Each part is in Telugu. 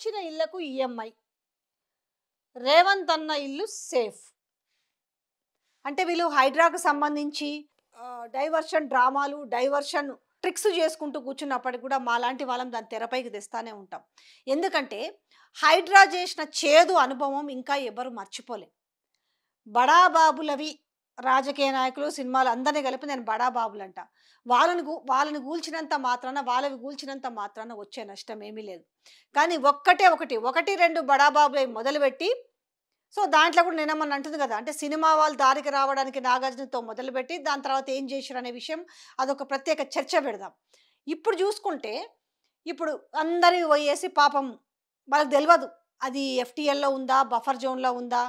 మార్చిన ఇళ్లకు ఈఎంఐ, రేవంత్ అన్న ఇల్లు సేఫ్. అంటే వీళ్ళు హైడ్రాకు సంబంధించి డైవర్షన్ డ్రామాలు, డైవర్షన్ ట్రిక్స్ చేసుకుంటూ కూర్చున్నప్పటికి కూడా మాలాంటి వాళ్ళం దాన్ని తెరపైకి తెస్తానే ఉంటాం. ఎందుకంటే హైడ్రా చేసిన చేదు అనుభవం ఇంకా ఎవరు మర్చిపోలే. బడాబాబులవి రాజకీయ నాయకులు, సినిమాలు అందరినీ కలిపి నేను బడాబాబులంట. వాళ్ళని గూల్చినంత మాత్రాన, వాళ్ళవి గూల్చినంత మాత్రాన వచ్చే నష్టం ఏమీ లేదు. కానీ ఒకటి రెండు బడాబాబులవి మొదలుపెట్టి, సో దాంట్లో కూడా నేనేమన్నా అంటుంది కదా, అంటే సినిమా వాళ్ళు దారికి రావడానికి నాగార్జునతో మొదలుపెట్టి దాని తర్వాత ఏం చేశారు అనే విషయం అదొక ప్రత్యేక చర్చ పెడదాం. ఇప్పుడు చూసుకుంటే ఇప్పుడు అందరివి పోయేసి పాపం వాళ్ళకి తెలియదు అది ఎఫ్టీఎల్లో ఉందా, బఫర్ జోన్లో ఉందా,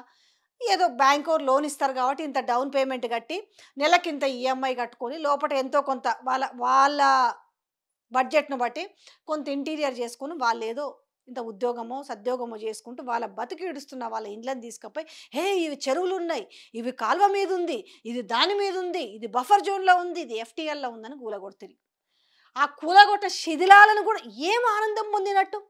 ఏదో బ్యాంకు లోన్ ఇస్తారు కాబట్టి ఇంత డౌన్ పేమెంట్ కట్టి నెలకింత ఈఎంఐ కట్టుకొని లోపల ఎంతో కొంత వాళ్ళ బడ్జెట్ను బట్టి కొంత ఇంటీరియర్ చేసుకొని వాళ్ళు ఏదో ఇంత ఉద్యోగమో సద్యోగమో చేసుకుంటూ వాళ్ళ బతికి ఇడుస్తున్న వాళ్ళ ఇండ్లను తీసుకుపోయి, హే ఇవి చెరువులు ఉన్నాయి, ఇవి కాల్వ మీద ఉంది, ఇది దాని మీద ఉంది, ఇది బఫర్ జోన్లో ఉంది, ఇది ఎఫ్టీఎల్లో ఉందని కూలగొడుతుంది. ఆ కూలగొట్ట శిథిలాలను కూడా ఏం ఆనందం పొందినట్టు.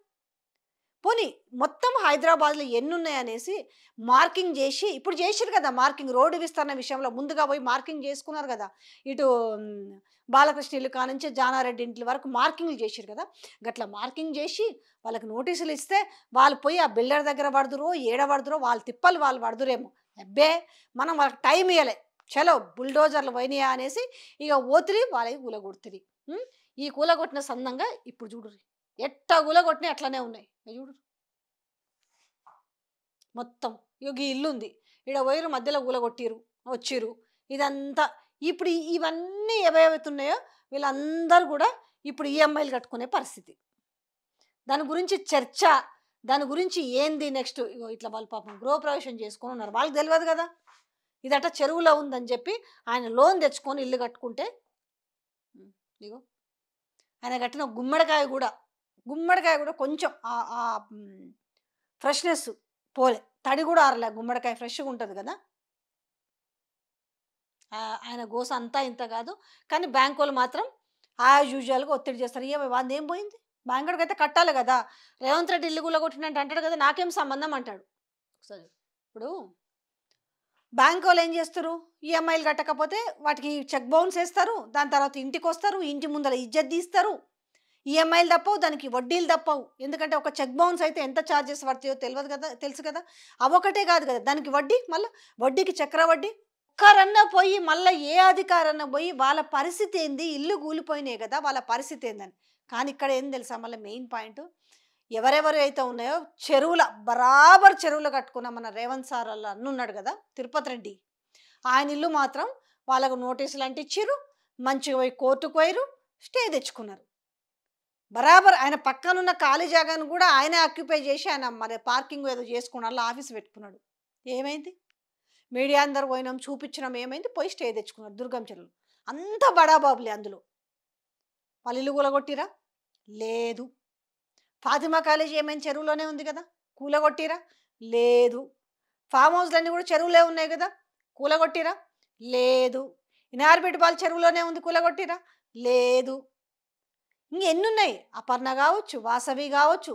పోనీ మొత్తం హైదరాబాద్లో ఎన్నున్నాయనేసి మార్కింగ్ చేసి, ఇప్పుడు చేసారు కదా మార్కింగ్, రోడ్డు విస్తరణ విషయంలో ముందుగా పోయి మార్కింగ్ చేసుకున్నారు కదా. ఇటు బాలకృష్ణ ఇల్లు కానుంచి జానారెడ్డి ఇంటి వరకు మార్కింగ్లు చేసారు కదా. గట్లా మార్కింగ్ చేసి వాళ్ళకి నోటీసులు ఇస్తే వాళ్ళు పోయి ఆ బిల్డర్ దగ్గర పడుదురో ఏడబడుదురో వాళ్ళ తిప్పలు వాళ్ళు పడుదురేమో. అబ్బే మనం వాళ్ళకి టైం ఇవ్వలే, చలో బుల్డోజర్లు పోయినాయా అనేసి ఇక ఓతిరి వాళ్ళకి కూలగొడుతుంది. ఈ కూలగొట్టిన సందంగా ఇప్పుడు చూడుర్రి, ఎట్ట కూలగొట్టినా అట్లనే ఉన్నాయి. చూడు మొత్తం ఇక ఈ ఇల్లు ఉంది, ఈడ వైరు మధ్యలో కూలగొట్టిరు వచ్చిర్రు. ఇదంతా ఇప్పుడు ఇవన్నీ ఏవైతున్నాయో వీళ్ళందరూ కూడా ఇప్పుడు ఈఎంఐలు కట్టుకునే పరిస్థితి. దాని గురించి చర్చ, దాని గురించి ఏంది నెక్స్ట్. ఇట్లా వాళ్ళు పాపం గృహప్రవేశం చేసుకొని ఉన్నారు, వాళ్ళకి తెలియదు కదా ఇదట చెరువులో ఉందని చెప్పి ఆయన లోన్ తెచ్చుకొని ఇల్లు కట్టుకుంటే, ఇగో ఆయన కట్టిన గుమ్మడికాయ కూడా కొంచెం ఫ్రెష్నెస్ పోలే, తడి కూడా ఆరలే, గుమ్మడికాయ ఫ్రెష్గా ఉంటుంది కదా. ఆయన గోస అంతా ఇంత కాదు, కానీ బ్యాంకు వాళ్ళు మాత్రం యాజ్ యూజువల్గా ఒత్తిడి చేస్తారు. వాళ్ళది ఏం పోయింది, బ్యాంకుడికి అయితే కట్టాలి కదా. రేవంత్ రెడ్డి ఇల్లు కూడా కొట్టినట్టు అంటాడు కదా, నాకేం సంబంధం అంటాడు. ఒకసారి ఇప్పుడు బ్యాంకు వాళ్ళు ఏం చేస్తారు, ఈఎంఐలు కట్టకపోతే వాటికి చెక్ బౌన్స్ వేస్తారు, దాని తర్వాత ఇంటికి వస్తారు, ఇంటి ముందర ఇజ్జత్ తీస్తారు. ఈఎంఐలు తప్పవు, దానికి వడ్డీలు తప్పవు. ఎందుకంటే ఒక చెక్ బౌన్స్ అయితే ఎంత ఛార్జెస్ పడతాయో తెలుసు కదా. అవొకటే కాదు కదా, దానికి వడ్డీ, మళ్ళీ వడ్డీకి చక్రవడ్డీ. ఒక్కరన్నా పోయి మళ్ళీ ఏ అధికారన్నా పోయి వాళ్ళ పరిస్థితి ఏంది, ఇల్లు కూలిపోయినాయి కదా వాళ్ళ పరిస్థితి ఏందని. కానీ ఇక్కడ ఏం తెలుసా, మళ్ళీ మెయిన్ పాయింట్, ఎవరెవరు అయితే ఉన్నాయో బరాబర్ చెరువులు కట్టుకున్న మన రేవంత్ సార్ అలా అన్నున్నాడు కదా తిరుపతి రెడ్డి, ఆయన ఇల్లు మాత్రం వాళ్ళకు నోటీసులు అంటించారు, మంచిగా పోయి కోర్టుకు పోయారు, స్టే తెచ్చుకున్నారు. బరాబర్ ఆయన పక్కనున్న ఖాళీ జాగాను కూడా ఆయనే ఆక్యుపై చేసి ఆయన మరి పార్కింగ్ ఏదో చేసుకున్నాడు, ఆఫీస్ పెట్టుకున్నాడు. ఏమైంది, మీడియా అందరు పోయినాం చూపించినాం, ఏమైంది, పోయి స్టే తెచ్చుకున్నారు దుర్గం చెరువులు. అంత బడాబాబులే అందులో. వాళ్ళు ఇల్లు కూలగొట్టిరా లేదు. ఫాతిమా కాలేజీ ఏమైంది, చెరువులోనే ఉంది కదా, కూలగొట్టిరా లేదు. ఫామ్ హౌస్లన్నీ కూడా చెరువులే ఉన్నాయి కదా, కూలగొట్టిరా లేదు. ఇనార్బిట్ బాల్ చెరువులోనే ఉంది, కూలగొట్టిరా లేదు. ఇంకెన్నున్నాయి, అపర్ణ కావచ్చు, వాసవి కావచ్చు,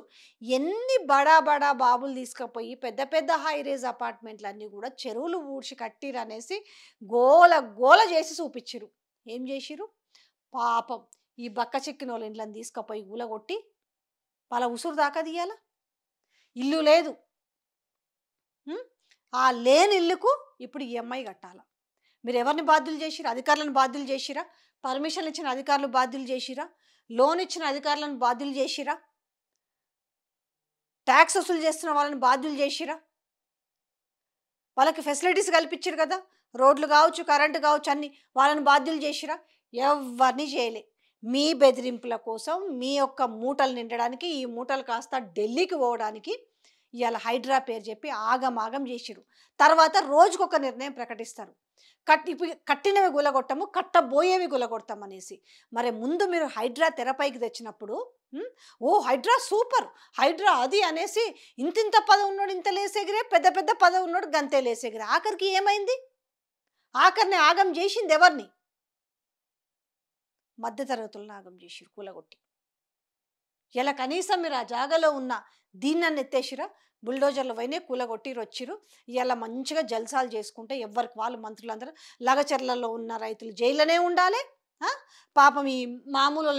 ఎన్ని బడా బాబులు తీసుకుపోయి పెద్ద పెద్ద హైరేజ్ అపార్ట్మెంట్లు అన్నీ కూడా చెరువులు ఊడ్చి కట్టిరు అనేసి గోల చేసి చూపించిరు. ఏం చేసిరు, పాపం ఈ బక్క చిక్కిన వాళ్ళ ఇంట్లోని తీసుకుపోయి కూలగొట్టి వాళ్ళ ఉసురు దాకా తీయాల. ఇల్లు లేదు, ఆ లేని ఇల్లుకు ఇప్పుడు ఈఎంఐ కట్టాల. మీరు ఎవరిని బాధ్యులు చేసిరా, అధికారులను బాధ్యులు చేసిరా, పర్మిషన్లు ఇచ్చిన అధికారులు బాధ్యులు చేసిరా, లోన్ ఇచ్చిన అధికారులను బాధ్యులు చేసిరా, ట్యాక్స్ వసూలు చేస్తున్న వాళ్ళని బాధ్యులు చేసిరా, వాళ్ళకి ఫెసిలిటీస్ కల్పించారు కదా, రోడ్లు కావచ్చు, కరెంటు కావచ్చు, అన్ని వాళ్ళని బాధ్యులు చేసిరా, ఎవరిని చేయలే. మీ బెదిరింపుల కోసం, మీ యొక్క మూటలు నిండడానికి, ఈ మూటలు కాస్త ఢిల్లీకి పోవడానికి ఇవాళ హైడ్రా పేరు చెప్పి ఆగమాగం చేసిరు. తర్వాత రోజుకొక నిర్ణయం ప్రకటిస్తారు, కట్టినవి గులగొట్టము, కట్టబోయేవి గులగొడతాం అనేసి. మరి ముందు మీరు హైడ్రా తెరపైకి తెచ్చినప్పుడు ఓ హైడ్రా సూపర్, హైడ్రా అది అనేసి ఇంతింత పదవి ఉన్నాడు ఇంత లేసేగిరే, పెద్ద పెద్ద పదవి ఉన్నాడు గంతే లేసేగిరే. ఆఖరికి ఏమైంది, ఆఖరిని ఆగం చేసింది ఎవరిని, మధ్యతరగతులను ఆగం చేసిరు కూలగొట్టి. ఇలా కనీసం మీరు ఆ జాగాలో ఉన్న దీన్నన్ని ఎత్తేసిరా, బుల్డోజర్లు పోయినాయి, కూలగొట్టిరు వచ్చిర్రు. ఇలా మంచిగా జల్సాలు చేసుకుంటే ఎవ్వరికి వాళ్ళు మంత్రులందరూ లగచర్లలో ఉన్న రైతులు జైల్లోనే ఉండాలి. ఆ? పాపం ఈ మామూలు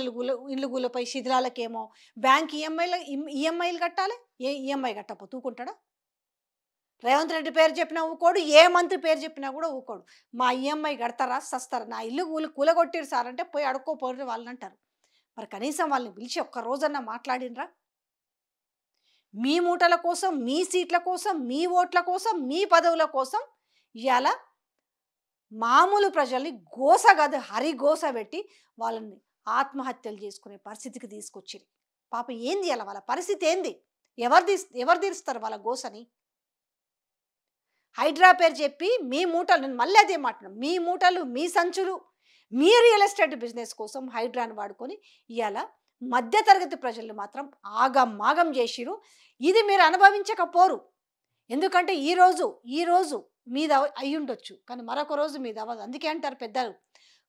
ఇల్లు కూలపై శిథిలాలకేమో బ్యాంక్ ఈఎంఐలు కట్టాలి. ఏ ఈఎంఐ కట్టకపోతే ఊకుంటాడా? రేవంత్ రెడ్డి పేరు చెప్పినా ఊకోడు, ఏ మంత్రి పేరు చెప్పినా కూడా ఊకోడు. మా ఈఎంఐ కడతారా సస్తారా, నా ఇల్లు కూలగొట్టిరు సార్ అంటే పోయి అడుక్కోపోరు వాళ్ళని అంటారు. మరి కనీసం వాళ్ళని పిలిచి ఒక్క రోజన్నా మాట్లాడినరా? మీ మూటల కోసం, మీ సీట్ల కోసం, మీ ఓట్ల కోసం, మీ పదవుల కోసం ఇవాళ మామూలు ప్రజల్ని గోస కాదు హరిగోస పెట్టి వాళ్ళని ఆత్మహత్యలు చేసుకునే పరిస్థితికి తీసుకొచ్చిరి. పాపం ఏంది అలా వాళ్ళ పరిస్థితి ఏంది? ఎవరు తీరుస్తారు వాళ్ళ గోసని? హైడ్రా పేరు చెప్పి మీ మూటలు, నేను మళ్ళీ అదే మాట్లాడు, మీ మూటలు, మీ సంచులు, మీ రియల్ ఎస్టేట్ బిజినెస్ కోసం హైడ్రాని వాడుకొని ఇవాళ మధ్యతరగతి ప్రజల్ని మాత్రం ఆగమాగం చేసిరు. ఇది మీరు అనుభవించకపోరు. ఎందుకంటే ఈరోజు మీద అయ్యుండొచ్చు, కానీ మరొక రోజు మీద అవ్వదు. అందుకే అంటారు పెద్దలు,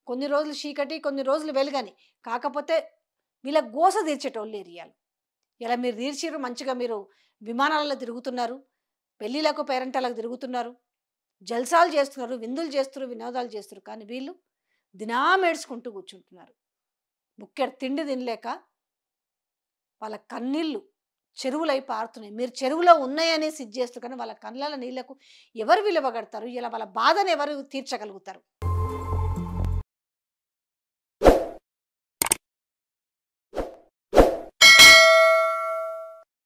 కొన్ని రోజులు చీకటి, కొన్ని రోజులు వెలుగని. కాకపోతే వీళ్ళ గోస తీర్చేటోళ్ళు ఏరియాలు ఇలా మీరు తీర్చిరు. మంచిగా మీరు విమానాలలో తిరుగుతున్నారు, పెళ్ళిళ్ళకు పేరెంటాలకు తిరుగుతున్నారు, జల్సాలు చేస్తున్నారు, విందులు చేస్తున్నారు, వినోదాలు చేస్తున్నారు. కానీ వీళ్ళు దినాం ఏడ్చుకుంటూ కూర్చుంటున్నారు. బుక్కెడు తిండి తినలేక వాళ్ళ కన్నీళ్ళు చెరువులై పారుతున్నాయి. మీరు చెరువులో ఉన్నాయని సిద్ధి చేస్తారు, కానీ వాళ్ళ కళ్ళ నీళ్లకు ఎవరు విలువ కడతారు? ఇలా వాళ్ళ బాధను ఎవరు తీర్చగలుగుతారు?